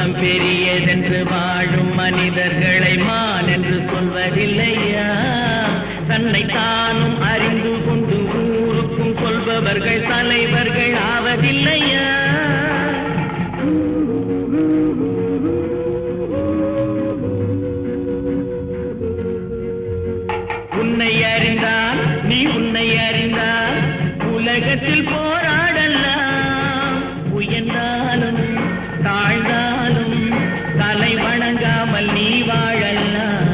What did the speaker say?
குணம் பெரியதென்று வாழும் மனிதர்களை மான் என்று சொல்வதில்லையா? தன்னை தானும் அறிந்து கொண்டு ஊருக்கும் சொல்பவர்கள் தலைவர்கள் ஆவதில்லையா? உன்னை அறிந்தால் நீ உன்னை அறிந்தால் உலகத்தில் போராடலாம். உயர்ந்தாலும் தாழ்ந்தாலும் தலை வணங்காமல் நீ வாழலாம்.